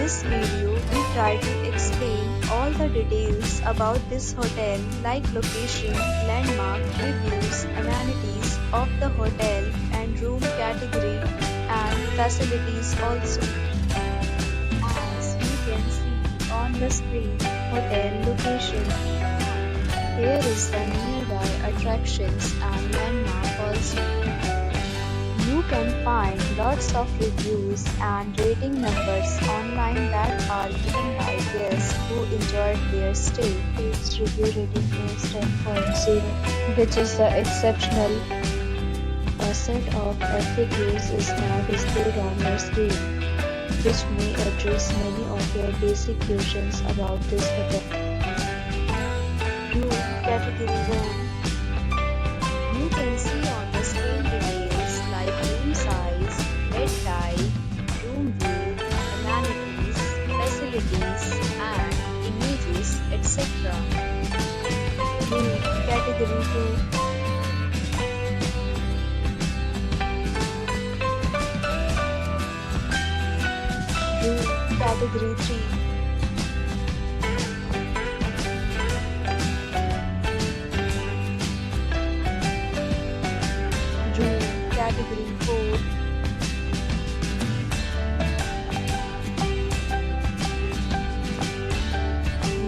this video, we try to explain all the details about this hotel like location, landmark, reviews, amenities of the hotel and room category and facilities also. As you can see on the screen, hotel location. Here is the nearby attractions and landmark also. You can find lots of reviews and rating numbers online that are given by guests who enjoyed their stay. Its review rating is 10.0, which is the exceptional. A set of FAQs is now displayed on your screen, which may address many of your basic questions about this hotel. Room category 1. You can see on the screen details like room size, bed type, room view, amenities, facilities, and images, etc. Room category 2. Room category 3. Room category 4.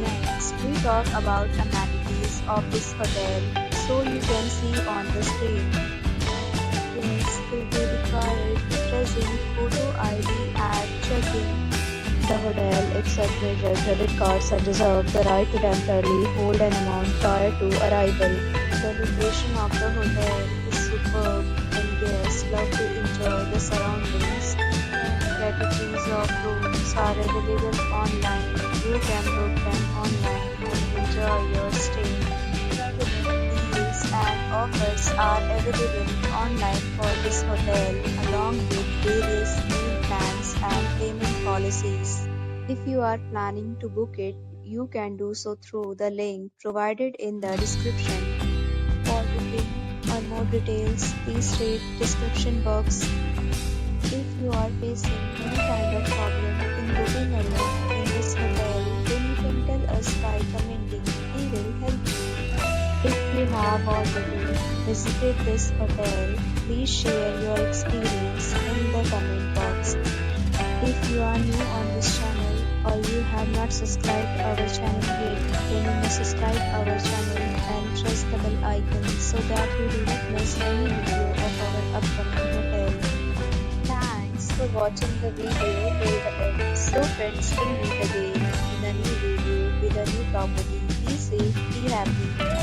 Next, we talk about amenities of this hotel, so you can see on the screen. Guests will be required to present photo ID at check-in. The hotel accepts major credit cards and reserves the right to temporarily hold an amount prior to arrival. The location of the hotel is superb and guests love to enjoy the surroundings. Categories of rooms are available online. You can book them online and enjoy your stay. Deals and offers are available online for this hotel along with various meal plans and payment policies. If you are planning to book it, you can do so through the link provided in the description. For booking or more details, please read description box. If you are facing any kind of problem in booking a room in this hotel, then you can tell us by commenting. We will help you. If you have already visited this hotel, please share your experience in the comment box. If you are new on this channel or you have not subscribed our channel yet, then you must subscribe our channel and press the bell icon so that you do not miss any video of our upcoming hotel. Thanks for watching the video till the end. So friends, we'll meet again in a new video with a new property. Be safe, be happy.